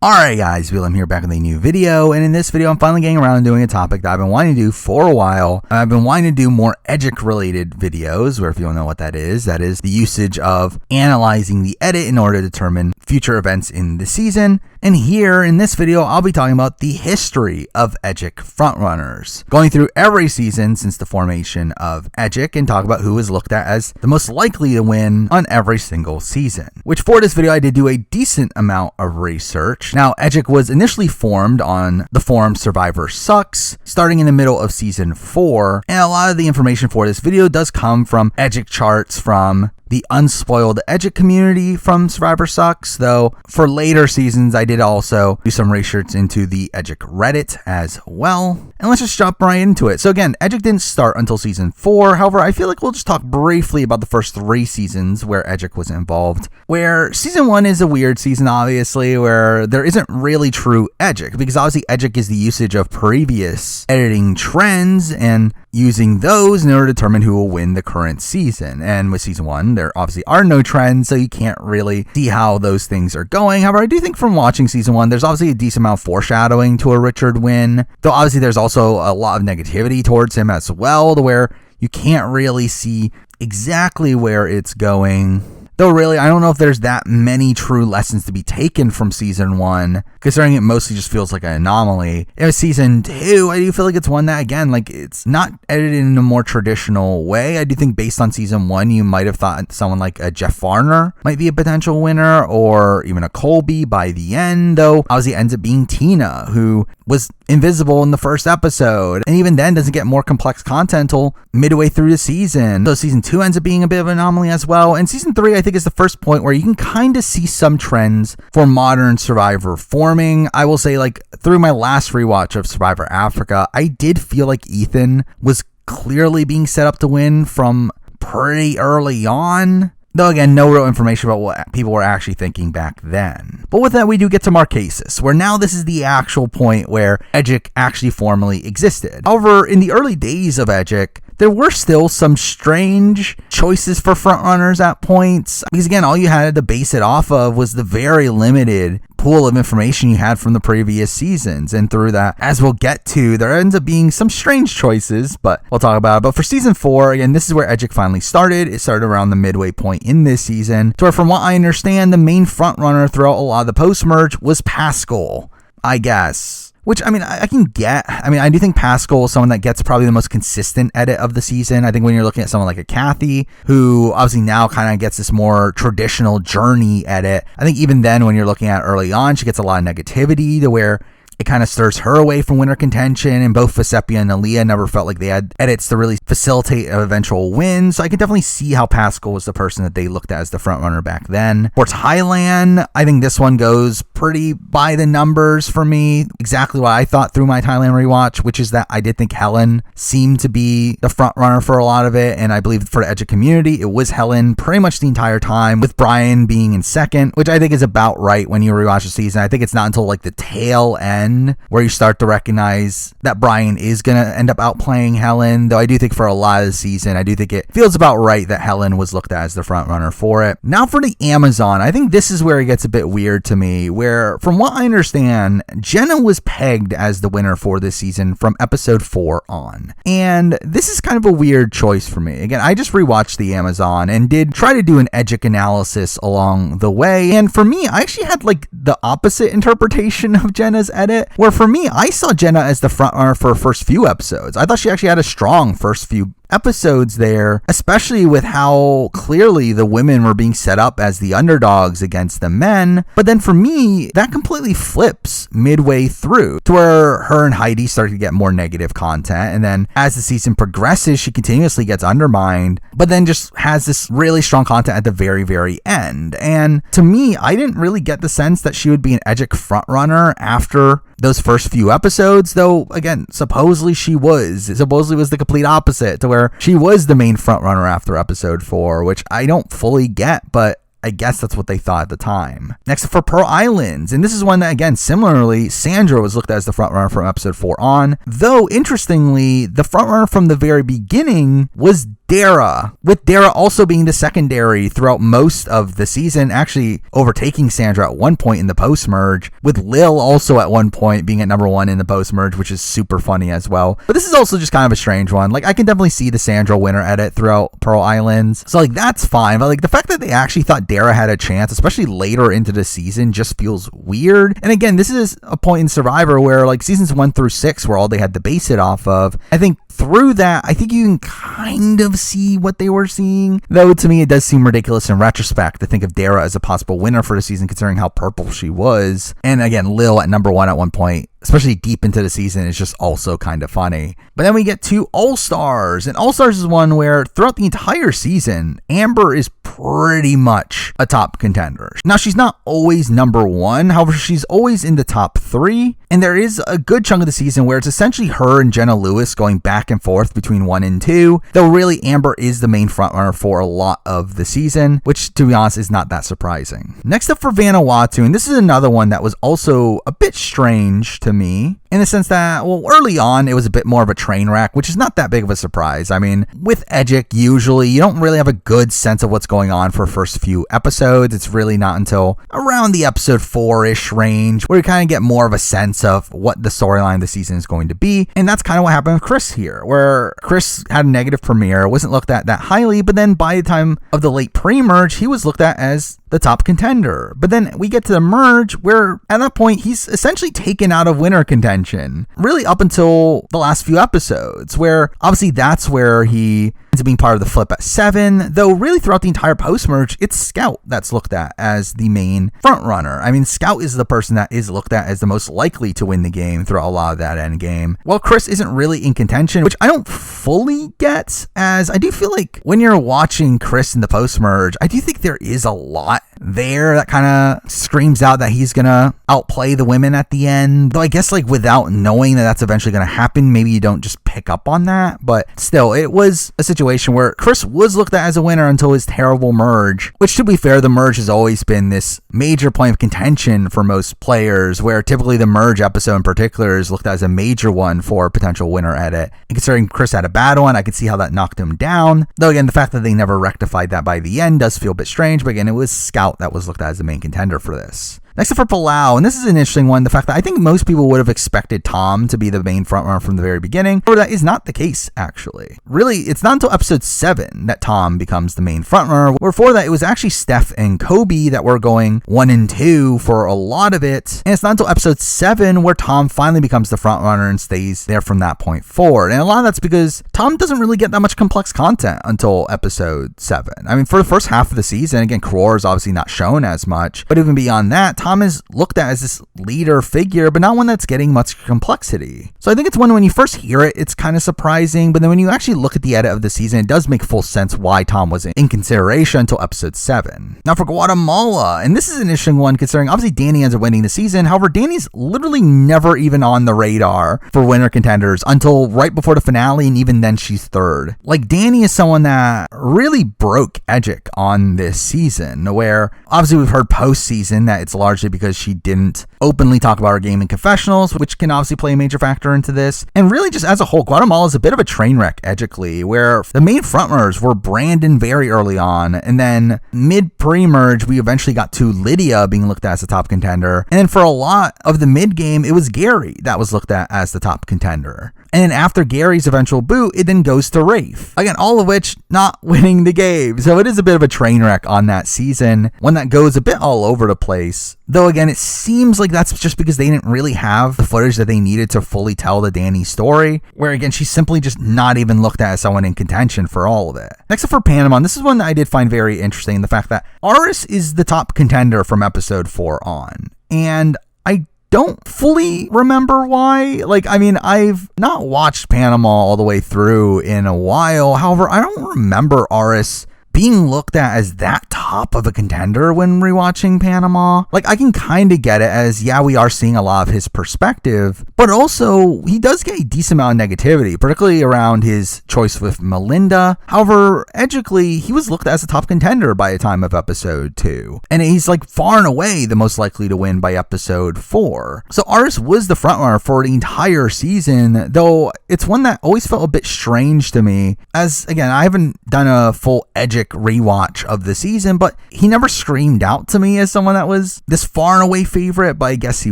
Alright guys, Willem here back with a new video, and in this video I'm finally getting around to doing a topic that I've been wanting to do for a while. I've been wanting to do more Edgic related videos, where if you don't know what that is the usage of analyzing the edit in order to determine future events in the season. And here in this video I'll be talking about the history of Edgic frontrunners, going through every season since the formation of Edgic and talk about who is looked at as the most likely to win on every single season. Which for this video I did do a decent amount of research. Now, Edgic was initially formed on the forum Survivor Sucks, starting in the middle of Season 4, and a lot of the information for this video does come from Edgic charts from the unspoiled Edgic community from Survivor Sucks, though for later seasons I did also do some research into the Edgic Reddit as well. And let's just jump right into it. So again, Edgic didn't start until Season 4, however I feel like we'll just talk briefly about the first 3 seasons where Edgic was involved, where Season 1 is a weird season obviously, where there isn't really true Edgic, because obviously Edgic is the usage of previous editing trends and using those in order to determine who will win the current season. And with Season 1, there obviously are no trends, so you can't really see how those things are going. However, I do think from watching Season 1, there's obviously a decent amount of foreshadowing to a Richard win, though obviously there's also a lot of negativity towards him as well, to where you can't really see exactly where it's going. Though really, I don't know if there's that many true lessons to be taken from Season 1, considering it mostly just feels like an anomaly. And with Season 2, I do feel like it's one that, again, like, it's not edited in a more traditional way. I do think based on Season 1, you might have thought someone like a Jeff Varner might be a potential winner, or even a Colby by the end, though obviously it ends up being Tina, who was invisible in the first episode, and even then doesn't get more complex content until midway through the season. So Season 2 ends up being a bit of an anomaly as well, and Season 3 I think is the first point where you can kind of see some trends for modern Survivor forming. I will say, like, through my last rewatch of Survivor Africa, I did feel like Ethan was clearly being set up to win from pretty early on. Though again, no real information about what people were actually thinking back then. But with that, we do get to Marquesas, where now this is the actual point where Edgic actually formally existed. However, in the early days of Edgic, there were still some strange choices for frontrunners at points, because again, all you had to base it off of was the very limited pool of information you had from the previous seasons. And through that, as we'll get to, there ends up being some strange choices, but we'll talk about it. But for Season 4, again, this is where Edgic finally started. It started around the midway point in this season, to where from what I understand, the main frontrunner throughout a lot of the post-merge was Pascal, I guess. Which, I mean, I can get. I mean, I do think Pascal is someone that gets probably the most consistent edit of the season. I think when you're looking at someone like a Kathy, who obviously now kind of gets this more traditional journey edit, I think even then when you're looking at early on, she gets a lot of negativity to where it kind of stirs her away from winner contention, and both Fesepia and Aaliyah never felt like they had edits to really facilitate an eventual win. So I can definitely see how Pascal was the person that they looked at as the front runner back then. For Thailand, I think this one goes pretty by the numbers for me. Exactly what I thought through my Thailand rewatch, which is that I did think Helen seemed to be the front runner for a lot of it, and I believe for the Edgic community, it was Helen pretty much the entire time, with Brian being in second, which I think is about right when you rewatch the season. I think it's not until like the tail end where you start to recognize that Brian is going to end up outplaying Helen, though I do think for a lot of the season, I do think it feels about right that Helen was looked at as the front runner for it. Now for the Amazon, I think this is where it gets a bit weird to me, where from what I understand, Jenna was pegged as the winner for this season from episode 4 on. And this is kind of a weird choice for me. Again, I just rewatched the Amazon and did try to do an Edgic analysis along the way, and for me, I actually had like the opposite interpretation of Jenna's edit, where for me, I saw Jenna as the frontrunner for her first few episodes. I thought she actually had a strong first few episodes there, especially with how clearly the women were being set up as the underdogs against the men. But then for me, that completely flips midway through, to where her and Heidi start to get more negative content, and then as the season progresses, she continuously gets undermined, but then just has this really strong content at the very, very end. And to me, I didn't really get the sense that she would be an Edgic frontrunner after those first few episodes, though again, supposedly was the complete opposite, to where she was the main frontrunner after episode 4, which I don't fully get, but I guess that's what they thought at the time. Next, for Pearl Islands, and this is one that, again, similarly, Sandra was looked at as the frontrunner from episode 4 on, though interestingly, the frontrunner from the very beginning was Dara, with Dara also being the secondary throughout most of the season, actually overtaking Sandra at one point in the post-merge, with Lil also at one point being at number 1 in the post-merge, which is super funny as well. But this is also just kind of a strange one. Like, I can definitely see the Sandra winner edit throughout Pearl Islands, so like that's fine, but like the fact that they actually thought Dara had a chance, especially later into the season, just feels weird. And again, this is a point in Survivor where like seasons 1 through 6 were all they had to base it off of. I think through that, I think you can kind of see what they were seeing, though to me it does seem ridiculous in retrospect to think of Dara as a possible winner for the season, considering how purple she was. And again, Lil at number 1 at one point, especially deep into the season, is just also kind of funny. But then we get to All-Stars, and All-Stars is one where throughout the entire season, Amber is pretty much a top contender. Now, she's not always number 1, however, she's always in the top 3, and there is a good chunk of the season where it's essentially her and Jenna Lewis going back and forth between 1 and 2, though really Amber is the main frontrunner for a lot of the season, which to be honest is not that surprising. Next up for Vanuatu, and this is another one that was also a bit strange to me, in the sense that, well, early on it was a bit more of a train wreck, which is not that big of a surprise. I mean, with Edgic, usually you don't really have a good sense of what's going on for first few episodes. It's really not until around the episode 4-ish range where you kind of get more of a sense of what the storyline of the season is going to be, and that's kind of what happened with Chris here, where Chris had a negative premiere, wasn't looked at that highly, but then by the time of the late pre-merge, he was looked at as the top contender. But then we get to the merge where at that point he's essentially taken out of winner contention, really up until the last few episodes, where obviously that's where he ends up being part of the flip at 7, though really throughout the entire post-merge, it's Scout that's looked at as the main front runner. I mean, Scout is the person that is looked at as the most likely to win the game throughout a lot of that end game. Well, Chris isn't really in contention, which I don't fully get, as I do feel like when you're watching Chris in the post-merge, I do think there is a lot there that kind of screams out that he's gonna outplay the women at the end, though I guess like without knowing that that's eventually gonna happen, maybe you don't just pick up on that. But still, it was a situation where Chris was looked at as a winner until his terrible merge, which to be fair, the merge has always been this major point of contention for most players, where typically the merge episode in particular is looked at as a major one for potential winner edit. And considering Chris had a bad one, I could see how that knocked him down, though again, the fact that they never rectified that by the end does feel a bit strange. But again, it was Scout that was looked at as the main contender for this. Next up for Palau, and this is an interesting one, the fact that I think most people would have expected Tom to be the main frontrunner from the very beginning, but that is not the case, actually. Really, it's not until episode 7 that Tom becomes the main frontrunner, where before that it was actually Steph and Kobe that were going 1 and 2 for a lot of it, and it's not until episode 7 where Tom finally becomes the frontrunner and stays there from that point forward. And a lot of that's because Tom doesn't really get that much complex content until episode 7. I mean, for the first half of the season, again, Crore is obviously not shown as much, but even beyond that, Tom is looked at as this leader figure, but not one that's getting much complexity. So I think it's one when you first hear it, it's kind of surprising, but then when you actually look at the edit of the season, it does make full sense why Tom wasn't in consideration until episode 7. Now for Guatemala, and this is an interesting one considering obviously Danny ends up winning the season. However, Danny's literally never even on the radar for winner contenders until right before the finale, and even then she's 3rd. Like, Danny is someone that really broke Edgic on this season, where obviously we've heard post-season that it's largely because she didn't openly talk about her game in confessionals, which can obviously play a major factor into this. And really just as a whole, Guatemala is a bit of a train wreck edgically, where the main frontrunners were Brandon very early on, and then mid pre-merge we eventually got to Lydia being looked at as the top contender, and then for a lot of the mid game it was Gary that was looked at as the top contender. And then after Gary's eventual boot, it then goes to Rafe. Again, all of which not winning the game. So it is a bit of a train wreck on that season, one that goes a bit all over the place. Though again, it seems like that's just because they didn't really have the footage that they needed to fully tell the Danny story, where again, she's simply just not even looked at as someone in contention for all of it. Next up for Panama, this is one that I did find very interesting, the fact that Aris is the top contender from episode 4 on. And I don't fully remember why. Like, I mean, I've not watched Panama all the way through in a while. However, I don't remember Aris being looked at as that top of a contender when rewatching Panama. Like, I can kind of get it as, yeah, we are seeing a lot of his perspective, but also he does get a decent amount of negativity, particularly around his choice with Melinda. However, edgically, he was looked at as a top contender by the time of episode 2, and he's like far and away the most likely to win by episode 4. So Aris was the frontrunner for the entire season, though it's one that always felt a bit strange to me, as again, I haven't done a full Edgic rewatch of the season, but he never screamed out to me as someone that was this far and away favorite, but I guess he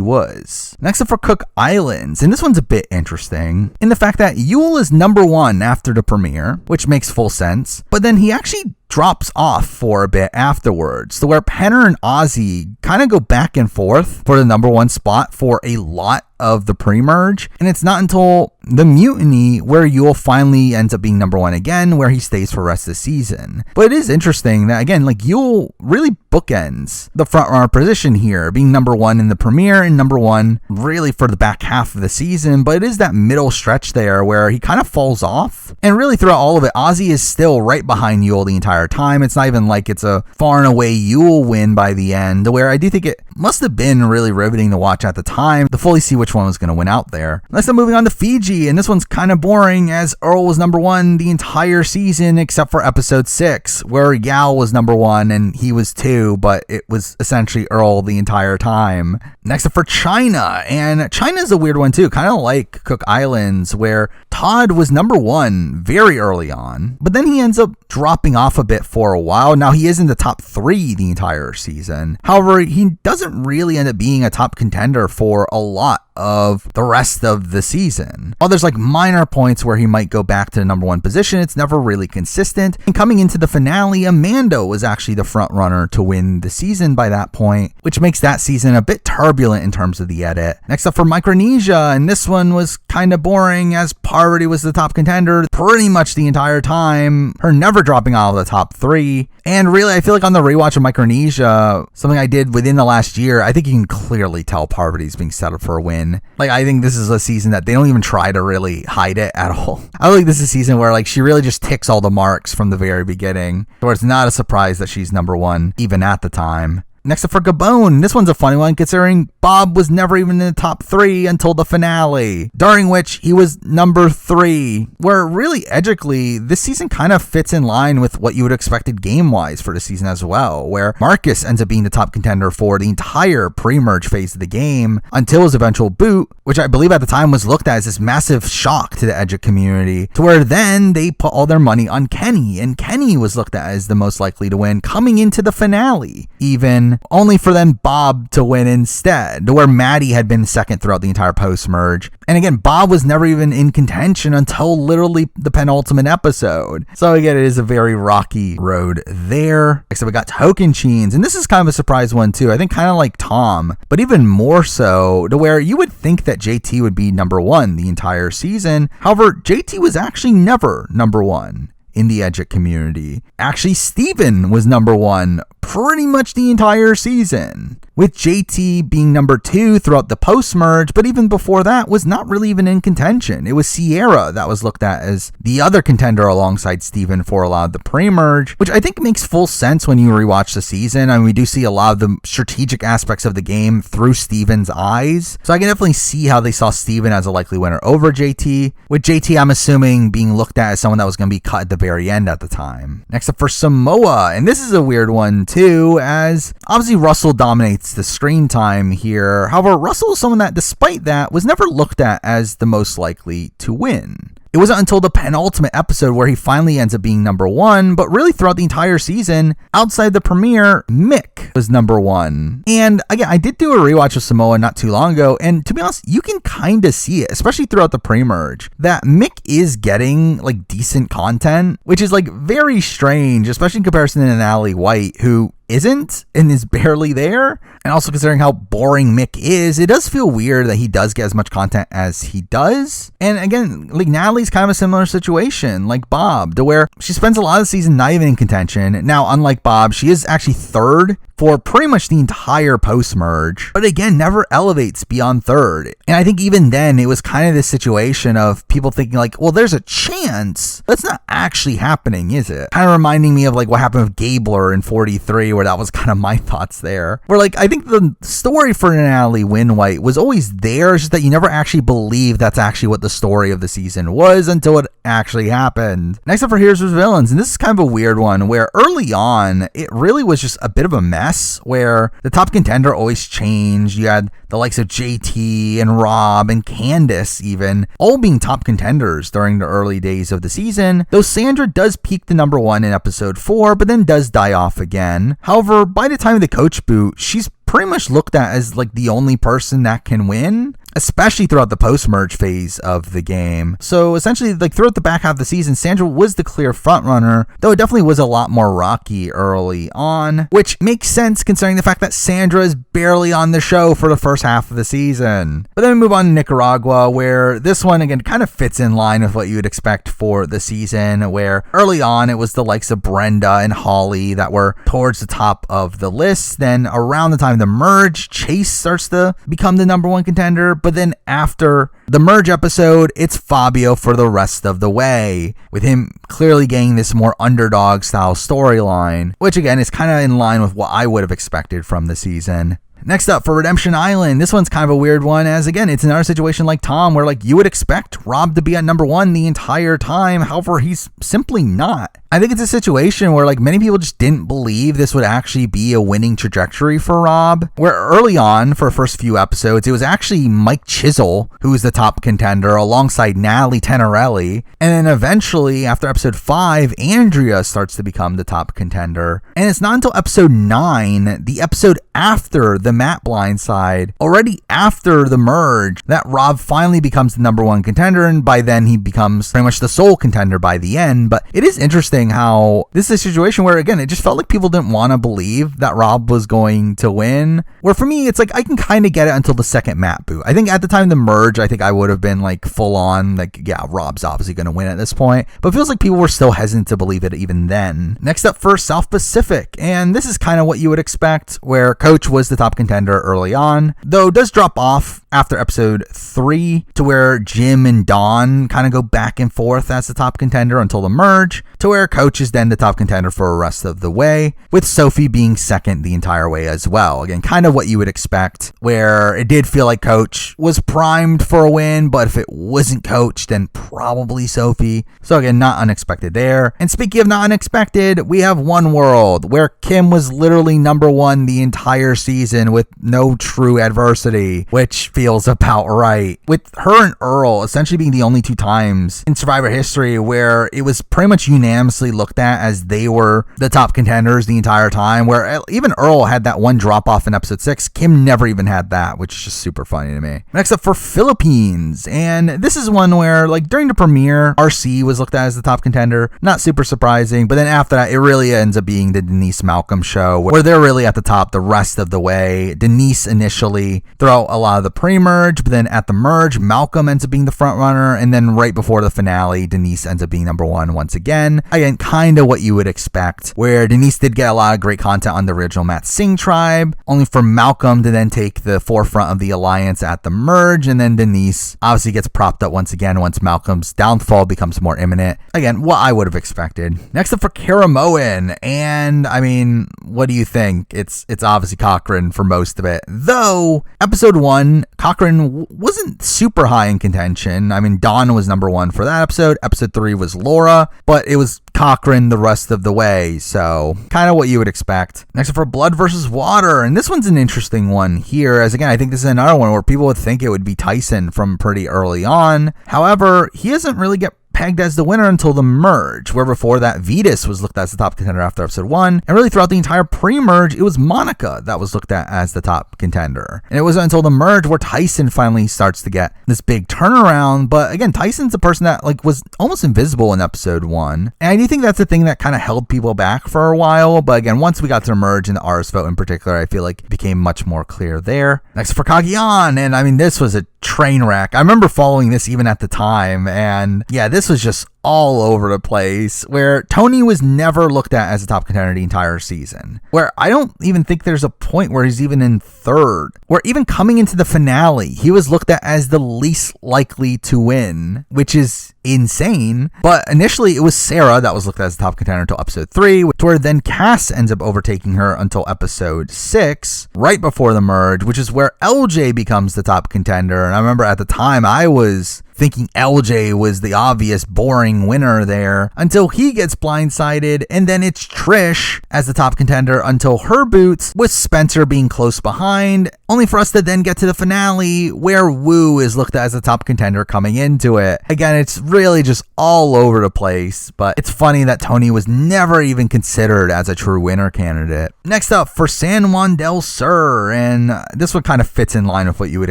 was. Next up for Cook Islands, and this one's a bit interesting in the fact that Yul is number 1 after the premiere, which makes full sense, but then he actually drops off for a bit afterwards, to where Penner and Ozzy kind of go back and forth for the number 1 spot for a lot of the pre-merge, and it's not until the mutiny where Yul finally ends up being number 1 again, where he stays for the rest of the season. But it is interesting that, again, like, Yul really bookends the frontrunner position here, being number 1 in the premiere and number 1 really for the back half of the season, but it is that middle stretch there where he kind of falls off, and really throughout all of it, Ozzy is still right behind Yul the entire time. It's not even like it's a far and away Yul win by the end, where I do think it must have been really riveting to watch at the time to fully see which one was going to win out there. Next up, moving on to Fiji, and this one's kind of boring, as Earl was number 1 the entire season except for episode 6, where Yao was number 1 and he was 2, but it was essentially Earl the entire time. Next up for China, and China's a weird one too, kind of like Cook Islands, where Todd was number 1 very early on, but then he ends up dropping off a bit for a while. Now he is in the top 3 the entire season. However, he doesn't really end up being a top contender for a lot of the rest of the season. While there's like minor points where he might go back to the number 1 position, it's never really consistent. And coming into the finale, Amanda was actually the front runner to win the season by that point, which makes that season a bit turbulent in terms of the edit. Next up for Micronesia, and this one was kind of boring, as Parvati was the top contender pretty much the entire time, her never dropping out of the top 3. And really, I feel like on the rewatch of Micronesia, something I did within the last year, I think you can clearly tell Parvati's being set up for a win. Like, I think this is a season that they don't even try to really hide it at all. I think this is a season where, like, she really just ticks all the marks from the very beginning, where it's not a surprise that she's number 1 even at the time. Next up for Gabon, this one's a funny one considering Bob was never even in the top 3 until the finale, during which he was number 3, where really edgically this season kind of fits in line with what you would have expected game-wise for the season as well, where Marcus ends up being the top contender for the entire pre-merge phase of the game until his eventual boot, which I believe at the time was looked at as this massive shock to the Edgic community, to where then they put all their money on Kenny, and Kenny was looked at as the most likely to win coming into the finale, even only for then Bob to win instead, where Maddie had been second throughout the entire post-merge. And again, Bob was never even in contention until literally the penultimate episode. So again, it is a very rocky road there. Next up, we got Tocantins, and this is kind of a surprise one too. I think kind of like Tom, but even more so, to where you would think that JT would be number 1 the entire season. However, JT was actually never number 1 in the Edgic community. Actually, Steven was number 1 pretty much the entire season, with JT being number 2 throughout the post-merge, but even before that was not really even in contention. It was Sierra that was looked at as the other contender alongside Steven for a lot of the pre-merge, which I think makes full sense when you rewatch the season. I mean, we do see a lot of the strategic aspects of the game through Steven's eyes, so I can definitely see how they saw Steven as a likely winner over JT, with JT, I'm assuming, being looked at as someone that was going to be cut at the very end at the time. Next up for Samoa, and this is a weird one too, as obviously Russell dominates the screen time here. However, Russell is someone that, despite that, was never looked at as the most likely to win. It wasn't until the penultimate episode where he finally ends up being number 1, but really throughout the entire season, outside the premiere, Mick was number 1. And again, I did do a rewatch of Samoa not too long ago, and to be honest, you can kind of see it, especially throughout the pre-merge, that Mick is getting like decent content, which is like very strange, especially in comparison to Natalie White, who isn't and is barely there. And also considering how boring Mick is, it does feel weird that he does get as much content as he does. And again, like Natalie's kind of a similar situation, like Bob, to where she spends a lot of the season not even in contention. Now, unlike Bob, she is actually third for pretty much the entire post-merge, but again, never elevates beyond third. And I think even then, it was kind of this situation of people thinking like, well, there's a chance. That's not actually happening, is it? Kind of reminding me of like what happened with Gabler in 43, where that was kind of my thoughts there. Where like, I think the story for Natalie Winwhite was always there, it's just that you never actually believe that's actually what the story of the season was until it actually happened. Next up for Heroes vs. Villains, and this is kind of a weird one, where early on, it really was just a bit of a mess, where the top contender always changed. You had the likes of JT and Rob and Candace even, all being top contenders during the early days of the season, though Sandra does peak to number 1 in episode 4, but then does die off again. However, by the time of the coach boot, she's pretty much looked at as like the only person that can win, especially throughout the post-merge phase of the game. So essentially, like throughout the back half of the season, Sandra was the clear frontrunner, though it definitely was a lot more rocky early on, which makes sense considering the fact that Sandra is barely on the show for the first half of the season. But then we move on to Nicaragua, where this one again kind of fits in line with what you would expect for the season, where early on it was the likes of Brenda and Holly that were towards the top of the list. Then around the time of the merge, Chase starts to become the number 1 contender. But then after the merge episode, it's Fabio for the rest of the way, with him clearly getting this more underdog style storyline, which again is kind of in line with what I would have expected from the season. Next up for Redemption Island, this one's kind of a weird one, as again, it's another situation like Tom, where like you would expect Rob to be at number 1 the entire time. However, he's simply not. I think it's a situation where like many people just didn't believe this would actually be a winning trajectory for Rob, where early on for the first few episodes, it was actually Mike Chisel who was the top contender alongside Natalie Tenorelli. And then eventually after episode 5, Andrea starts to become the top contender. And it's not until episode 9, the episode after the Matt Blindside, already after the merge, that Rob finally becomes the number 1 contender. And by then he becomes pretty much the sole contender by the end. But it is interesting how this is a situation where, again, it just felt like people didn't want to believe that Rob was going to win. Where for me, it's like I can kind of get it until the second Matt boot. I think at the time of the merge, I think I would have been like full on, like, yeah, Rob's obviously going to win at this point. But it feels like people were still hesitant to believe it even then. Next up for South Pacific, and this is kind of what you would expect, where Coach was the top contender early on, though does drop off after episode 3 to where Jim and Dawn kind of go back and forth as the top contender until the merge, to where Coach is then the top contender for the rest of the way, with Sophie being second the entire way as well. Again, kind of what you would expect, where it did feel like Coach was primed for a win, but if it wasn't Coach, then probably Sophie. So again, not unexpected there. And speaking of not unexpected, we have One World, where Kim was literally number 1 the entire season with no true adversity, which feels about right. With her and Earl essentially being the only 2 times in Survivor history where it was pretty much unanimously looked at as they were the top contenders the entire time, where even Earl had that one drop off in episode 6. Kim never even had that, which is just super funny to me. Next up for Philippines, and this is one where like during the premiere, RC was looked at as the top contender, not super surprising, but then after that, it really ends up being the Denise Malcolm show, where they're really at the top the rest of the way. Denise initially throughout a lot of the pre-merge, but then at the merge, Malcolm ends up being the front runner, and then right before the finale, Denise ends up being number 1 once again. Again, kind of what you would expect, where Denise did get a lot of great content on the original Matt Singh tribe, only for Malcolm to then take the forefront of the alliance at the merge, and then Denise obviously gets propped up once again once Malcolm's downfall becomes more imminent. Again, what I would have expected. Next up for Karamoan, and I mean, what do you think? It's obviously Cochran for most of it, though episode 1, Cochran wasn't super high in contention. I mean, Dawn was number 1 for that episode. Episode 3 was Laura, but it was Cochran the rest of the way, so kind of what you would expect. Next up for Blood versus Water, and this one's an interesting one here, as again, I think this is another one where people would think it would be Tyson from pretty early on. However, he doesn't really get pegged as the winner until the merge, where before that Vetus was looked at as the top contender after episode 1, and really throughout the entire pre-merge, it was Monica that was looked at as the top contender. And it wasn't until the merge where Tyson finally starts to get this big turnaround, but again, Tyson's a person that was almost invisible in episode 1, and I do think that's the thing that kind of held people back for a while, but again, once we got to the merge and the Ars vote in particular, I feel like it became much more clear there. Next for Kagiyan, and I mean, this was a train wreck. I remember following this even at the time, and yeah, this was just all over the place, where Tony was never looked at as a top contender the entire season, where I don't even think there's a point where he's even in third, where even coming into the finale, he was looked at as the least likely to win, which is insane. But initially it was Sarah that was looked at as the top contender until episode 3, where then Cass ends up overtaking her until episode 6, right before the merge, which is where LJ becomes the top contender. And I remember at the time I was thinking LJ was the obvious boring winner there until he gets blindsided, and then it's Trish as the top contender until her boots, with Spencer being close behind, only for us to then get to the finale where Wu is looked at as the top contender coming into it. Again, it's really just all over the place, but it's funny that Tony was never even considered as a true winner candidate. Next up for San Juan del Sur, and this one kind of fits in line with what you would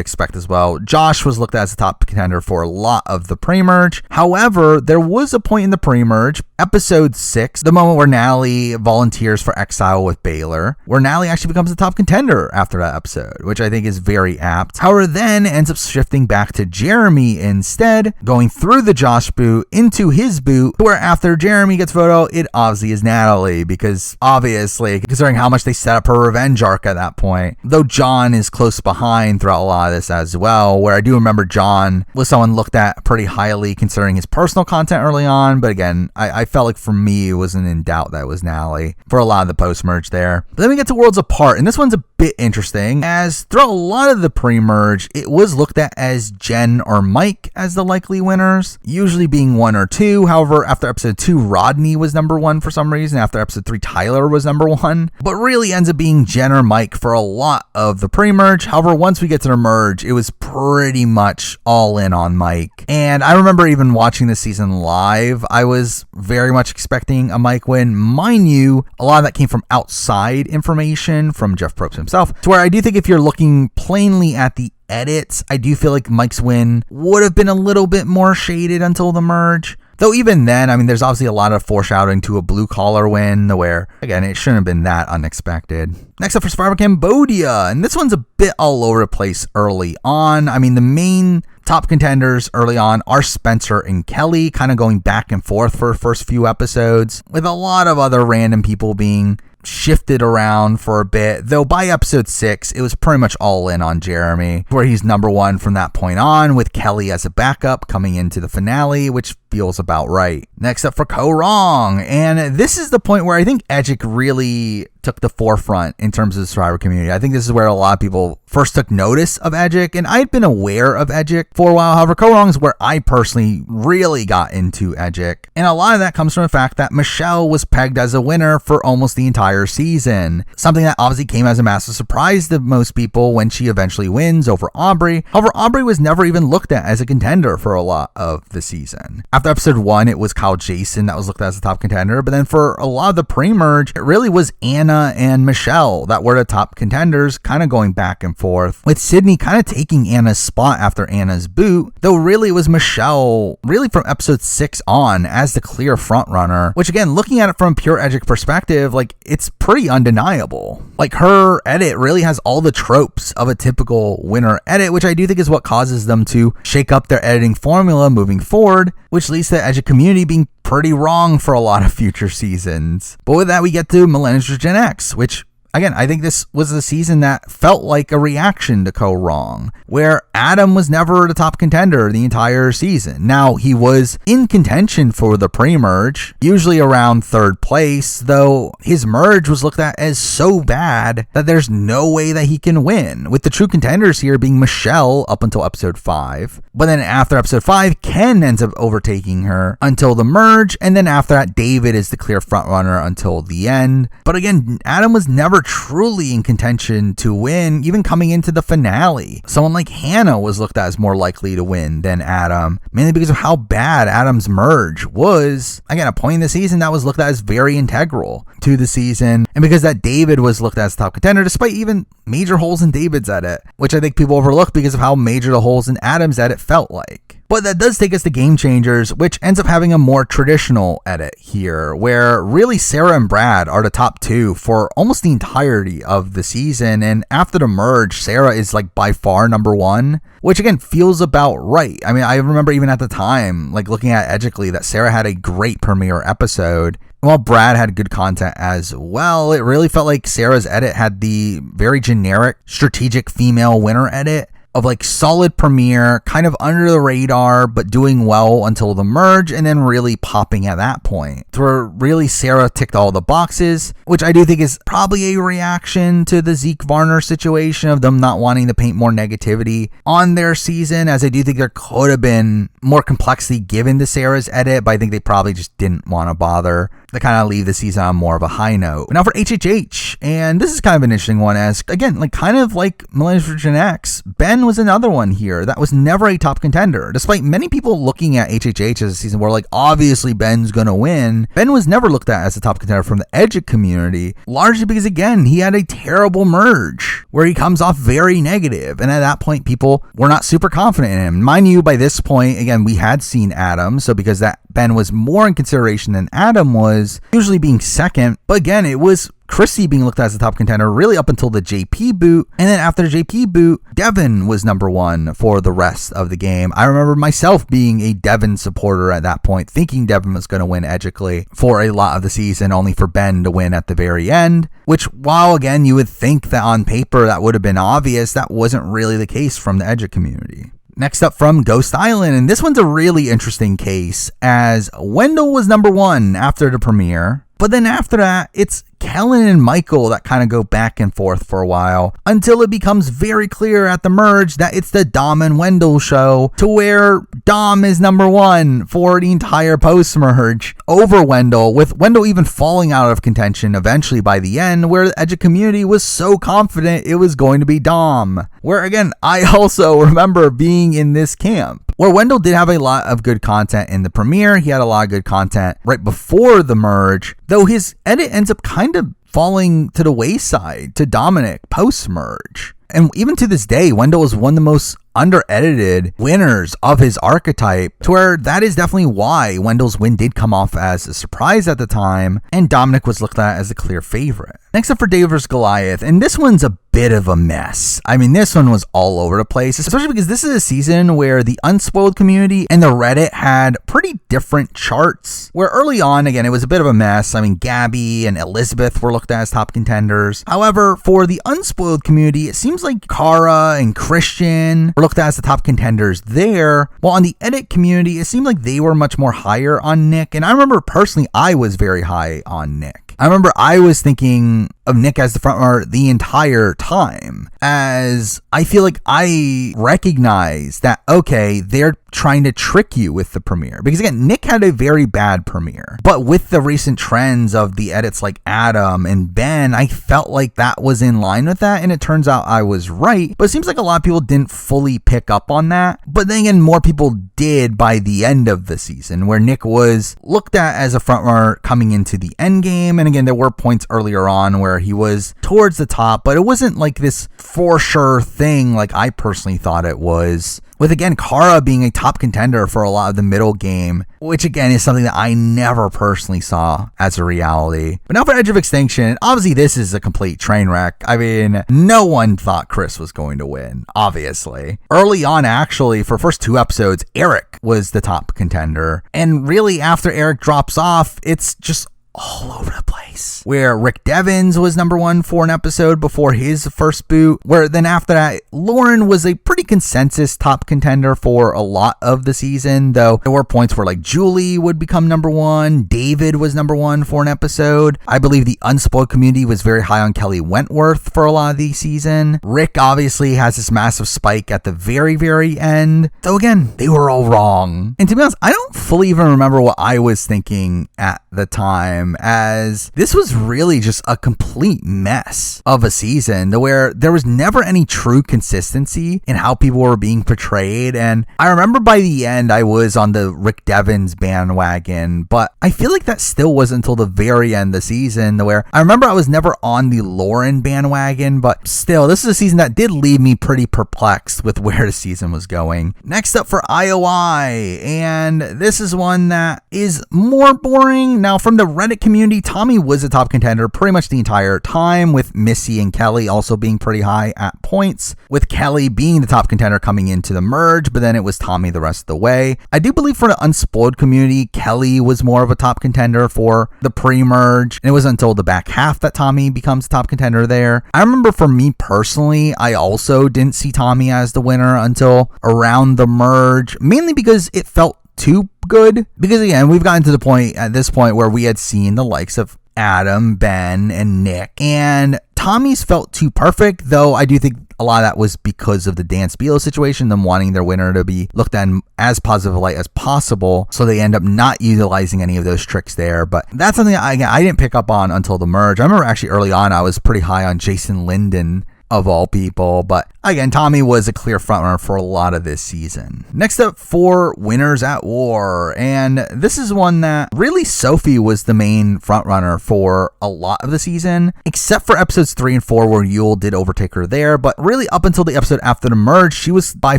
expect as well. Josh was looked at as the top contender for a lot of the pre-merge. However, there was a point in the pre-merge, episode 6, the moment where Nally volunteers for exile with Baylor, where Nally actually becomes the top contender after that episode, which I think is very apt. However, then ends up shifting back to Jeremy instead, going through the Josh boot into his boot, where after Jeremy gets voted out, it obviously is Natalie, because obviously, considering how much they set up her revenge arc at that point, though John is close behind throughout a lot of this as well, where I do remember John was someone looked at pretty highly considering his personal content early on, but again, I felt like for me it wasn't in doubt that it was Nally for a lot of the post-merge there. But then we get to Worlds Apart, and this one's a bit interesting, as throughout a lot of the pre-merge, it was looked at as Jen or Mike as the likely winners, usually being 1 or 2. However, after episode 2, Rodney was number 1 for some reason. After episode 3, Tyler was number 1, but really ends up being Jen or Mike for a lot of the pre-merge. However, once we get to the merge, it was pretty much all in on Mike. And I remember even watching this season live, I was very much expecting a Mike win. Mind you, a lot of that came from outside information from Jeff Probst himself, to where I do think if you're looking plainly at the edits, I do feel like Mike's win would have been a little bit more shaded until the merge. Though even then, I mean, there's obviously a lot of foreshadowing to a blue collar win, where, again, it shouldn't have been that unexpected. Next up for Survivor Cambodia, and this one's a bit all over the place early on. I mean, the main top contenders early on are Spencer and Kelly, kind of going back and forth for the first few episodes, with a lot of other random people being shifted around for a bit, though by episode 6 it was pretty much all in on Jeremy, where he's number 1 from that point on, with Kelly as a backup coming into the finale, which feels about right. Next up for Ko Wrong, and this is the point where I think Edgic really took the forefront in terms of the Survivor community. I think this is where a lot of people first took notice of Edgic, and I had been aware of Edgic for a while. However, Ko Wrong is where I personally really got into Edgic, and a lot of that comes from the fact that Michelle was pegged as a winner for almost the entire season, something that obviously came as a massive surprise to most people when she eventually wins over Aubrey. However, Aubrey was never even looked at as a contender for a lot of the season. After episode 1, it was Kyle Jason that was looked at as the top contender, but then for a lot of the pre-merge, it really was Anna and Michelle that were the top contenders, kind of going back and forth, with Sydney kind of taking Anna's spot after Anna's boot, though really it was Michelle really from episode 6 on as the clear front runner, which again, looking at it from a pure Edgic perspective, like, it's pretty undeniable. Like, her edit really has all the tropes of a typical winner edit, which I do think is what causes them to shake up their editing formula moving forward, which leads to the Edgic community being pretty wrong for a lot of future seasons. But with that, we get to Millennials Gen X, which, again, I think this was a season that felt like a reaction to Ko Wrong, where Adam was never the top contender the entire season. Now, he was in contention for the pre-merge, usually around 3rd place, though his merge was looked at as so bad that there's no way that he can win, with the true contenders here being Michelle up until episode 5. But then after episode 5, Ken ends up overtaking her until the merge, and then after that, David is the clear frontrunner until the end. But again, Adam was never were truly in contention to win, even coming into the finale. Someone like Hannah was looked at as more likely to win than Adam, mainly because of how bad Adam's merge was. Again, a point in the season that was looked at as very integral to the season, and because that David was looked at as top contender, despite even major holes in David's edit, which I think people overlooked because of how major the holes in Adam's edit felt like. But that does take us to Game Changers, which ends up having a more traditional edit here, where really Sarah and Brad are the top two for almost the entirety of the season. And after the merge, Sarah is like by far number one, which again feels about right. I mean, I remember even at the time, like looking at Edgicly, that Sarah had a great premiere episode. While Brad had good content as well, it really felt like Sarah's edit had the very generic strategic female winner edit of like solid premiere, kind of under the radar, but doing well until the merge, and then really popping at that point. Where really Sarah ticked all the boxes, which I do think is probably a reaction to the Zeke Varner situation of them not wanting to paint more negativity on their season, as I do think there could have been more complexity given to Sarah's edit, but I think they probably just didn't want to bother to kind of leave the season on more of a high note. Now for HHH, and this is kind of an interesting one, as again, like kind of like Millennials for Gen X, Ben was another one here that was never a top contender. Despite many people looking at HHH as a season where like obviously Ben's gonna win, Ben was never looked at as a top contender from the Edgic community, largely because again, he had a terrible merge where he comes off very negative, and at that point people were not super confident in him. Mind you, by this point, again, we had seen Adam, so because that Ben was more in consideration than Adam was, usually being second, but again, it was Chrissy being looked at as a top contender really up until the JP boot, and then after the JP boot, Devin was number one for the rest of the game. I remember myself being a Devin supporter at that point, thinking Devin was going to win Edgicly for a lot of the season, only for Ben to win at the very end, which while again you would think that on paper that would have been obvious, that wasn't really the case from the Edgic community. Next up from Ghost Island, and this one's a really interesting case, as Wendell was number one after the premiere, but then after that, it's Kellen and Michael that kind of go back and forth for a while until it becomes very clear at the merge that it's the Dom and Wendell show, to where Dom is number one for the entire post-merge over Wendell, with Wendell even falling out of contention eventually by the end, where the Edgic community was so confident it was going to be Dom. Where again, I also remember being in this camp, where Wendell did have a lot of good content in the premiere. He had a lot of good content right before the merge, though his edit ends up kind of falling to the wayside to Dominic post-merge. And even to this day, Wendell is one of the most under-edited winners of his archetype, to where that is definitely why Wendell's win did come off as a surprise at the time, and Dominic was looked at as a clear favorite. Next up for David vs. Goliath, and this one's a bit of a mess. I mean, this one was all over the place, especially because this is a season where the Unspoiled community and the Reddit had pretty different charts, where early on, again, it was a bit of a mess. I mean, Gabby and Elizabeth were looked at as top contenders. However, for the Unspoiled community, it seems like Kara and Christian were looked at as the top contenders there, while on the Edit community, it seemed like they were much more higher on Nick, and I remember personally, I was very high on Nick. I remember I was thinking of Nick as the frontrunner the entire time, as I feel like I recognize that, okay, they're trying to trick you with the premiere. Because again, Nick had a very bad premiere, but with the recent trends of the edits like Adam and Ben, I felt like that was in line with that, and it turns out I was right. But it seems like a lot of people didn't fully pick up on that. But then again, more people did by the end of the season, where Nick was looked at as a frontrunner coming into the end game. And again, there were points earlier on where he was towards the top, but it wasn't like this for sure thing like I personally thought it was. With again, Kara being a top contender for a lot of the middle game, which again is something that I never personally saw as a reality. But now for Edge of Extinction, obviously this is a complete train wreck. I mean, no one thought Chris was going to win, obviously. Early on, actually, for first two episodes, Eric was the top contender. And really, after Eric drops off, it's just all over the place, where Rick Devins was number one for an episode before his first boot, where then after that, Lauren was a pretty consensus top contender for a lot of the season, though there were points where like Julie would become number one, David was number one for an episode. I believe the Unspoiled community was very high on Kelly Wentworth for a lot of the season. Rick obviously has this massive spike at the very, very end, though again, they were all wrong. And to be honest, I don't fully even remember what I was thinking at the time. time, as this was really just a complete mess of a season to where there was never any true consistency in how people were being portrayed. And I remember by the end I was on the Rick Devens bandwagon, but I feel like that still wasn't until the very end of the season to where I remember I was never on the Lauren bandwagon, but still, this is a season that did leave me pretty perplexed with where the season was going. Next up for IOI, and this is one that is more boring. Now, from the Reddit community, Tommy was a top contender pretty much the entire time, with Missy and Kelly also being pretty high at points, with Kelly being the top contender coming into the merge, but then it was Tommy the rest of the way. I do believe for the Unspoiled community, Kelly was more of a top contender for the pre-merge, and it was until the back half that Tommy becomes top contender there. I remember for me personally, I also didn't see Tommy as the winner until around the merge, mainly because it felt too good. Because again, we've gotten to the point at this point where we had seen the likes of Adam, Ben, and Nick, and Tommy's felt too perfect, though I do think a lot of that was because of the Dan Spilo situation, them wanting their winner to be looked at in as positive a light as possible, so they end up not utilizing any of those tricks there. But that's something I didn't pick up on until the merge. I remember actually early on I was pretty high on Jason Linden, of all people, but again, Tommy was a clear frontrunner for a lot of this season. Next up for Winners at War, and this is one that really Sophie was the main frontrunner for a lot of the season, except for episodes 3 and 4 where Yule did overtake her there, but really up until the episode after the merge, she was by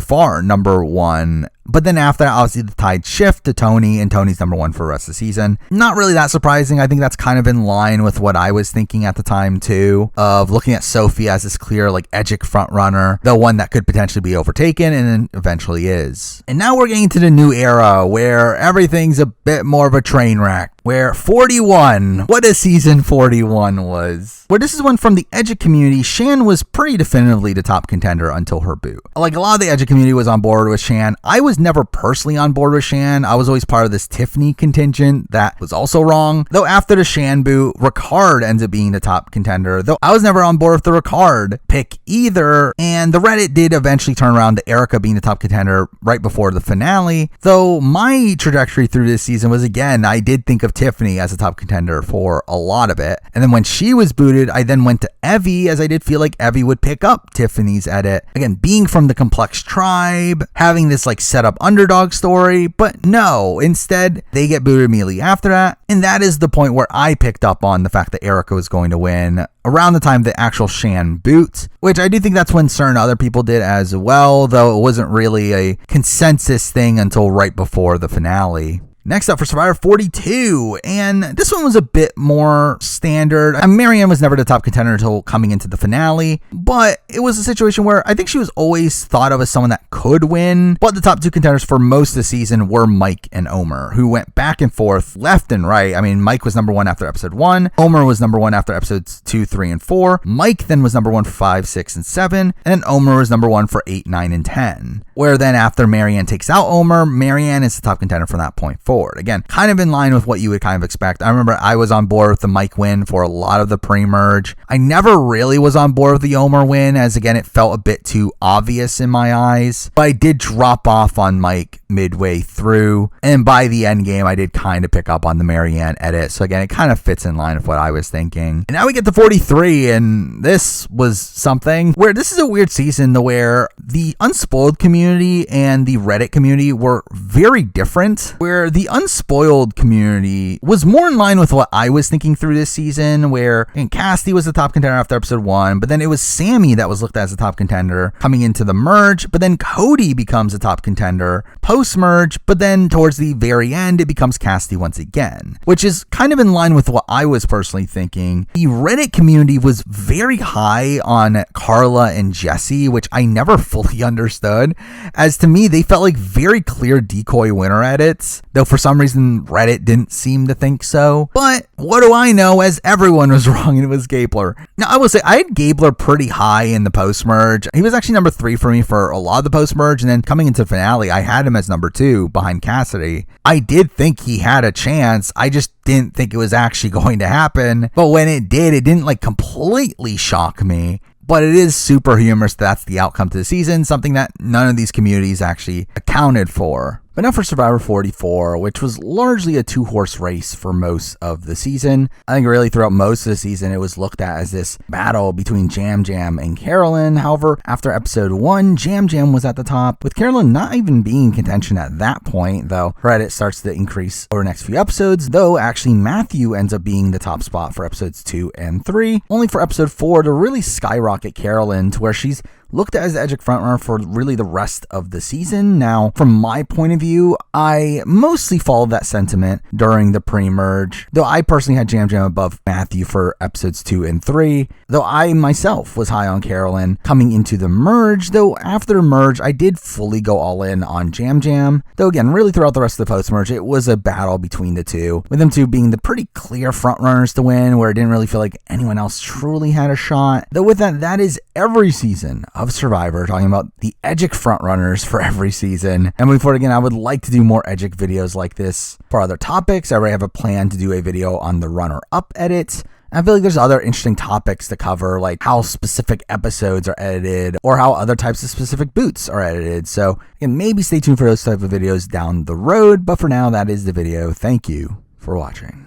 far number one. But then after that, obviously the tide shift to Tony, and Tony's number one for the rest of the season. Not really that surprising. I think that's kind of in line with what I was thinking at the time too, of looking at Sophie as this clear like Edgic front runner, the one that could potentially be overtaken, and then eventually is. And now we're getting to the new era where everything's a bit more of a train wreck. Where 41, what a season 41 was. Where this is one from the Edgic community, Shan was pretty definitively the top contender until her boot. Like a lot of the Edgic community was on board with Shan. I was never personally on board with Shan. I was always part of this Tiffany contingent that was also wrong. Though after the Shan boot, Ricard ends up being the top contender. Though I was never on board with the Ricard pick either. And the Reddit did eventually turn around to Erica being the top contender right before the finale. Though my trajectory through this season was, again, I did think of Tiffany as a top contender for a lot of it. And then when she was booted, I then went to Evie, as I did feel like Evie would pick up Tiffany's edit. Again, being from the Complex tribe, having this like set up underdog story, but no, instead they get booted immediately after that. And that is the point where I picked up on the fact that Erica was going to win around the time the actual Shan boot, which I do think that's when certain other people did as well, though it wasn't really a consensus thing until right before the finale. Next up for Survivor 42, and this one was a bit more standard. Marianne was never the top contender until coming into the finale, but it was a situation where I think she was always thought of as someone that could win, but the top two contenders for most of the season were Mike and Omer, who went back and forth, left and right. I mean, Mike was number one after episode 1, Omer was number one after episodes 2, 3, and 4, Mike then was number one for 5, 6, and 7, and then Omer was number one for 8, 9, and 10, where then after Marianne takes out Omer, Marianne is the top contender from that point forward. Again, kind of in line with what you would kind of expect. I remember I was on board with the Mike win for a lot of the pre-merge. I never really was on board with the Omer win, as again, it felt a bit too obvious in my eyes. But I did drop off on Mike midway through, and by the end game, I did kind of pick up on the Marianne edit. So again, it kind of fits in line with what I was thinking. And now we get to 43, and this was something where this is a weird season where the Unspoiled community and the Reddit community were very different, where the Unspoiled community was more in line with what I was thinking through this season, where Cassidy was the top contender after episode 1, but then it was Sammy that was looked at as the top contender coming into the merge, but then Cody becomes a top contender post-merge, but then towards the very end, it becomes Cassidy once again, which is kind of in line with what I was personally thinking. The Reddit community was very high on Carla and Jesse, which I never fully understood, as to me, they felt like very clear decoy winner edits, though for some reason Reddit didn't seem to think so. But what do I know, as everyone was wrong and it was Gabler. Now I will say I had Gabler pretty high in the post-merge. He was actually number 3 for me for a lot of the post-merge, and then coming into the finale I had him as number 2 behind Cassidy. I did think he had a chance, I just didn't think it was actually going to happen, but when it did, it didn't like completely shock me. But it is super humorous that that's the outcome to the season, something that none of these communities actually accounted for. But now for Survivor 44, which was largely a two-horse race for most of the season. I think really throughout most of the season, it was looked at as this battle between Jam Jam and Carolyn. However, after episode 1, Jam Jam was at the top, with Carolyn not even being in contention at that point, though her edit starts to increase over the next few episodes, though actually Matthew ends up being the top spot for episodes 2 and 3, only for episode 4 to really skyrocket Carolyn to where she's looked at as the Edgic frontrunner for really the rest of the season. Now, from my point of view, I mostly followed that sentiment during the pre-merge, though I personally had Jam Jam above Matthew for episodes 2 and 3, though I myself was high on Carolyn coming into the merge, though after the merge, I did fully go all in on Jam Jam, though again, really throughout the rest of the post-merge, it was a battle between the two, with them two being the pretty clear frontrunners to win, where it didn't really feel like anyone else truly had a shot. Though with that, that is every season of Survivor, talking about the Edgic frontrunners for every season. And moving forward, again, I would like to do more Edgic videos like this. For other topics, I already have a plan to do a video on the runner-up edit. I feel like there's other interesting topics to cover, like how specific episodes are edited or how other types of specific boots are edited. So again, maybe stay tuned for those type of videos down the road. But for now, that is the video. Thank you for watching.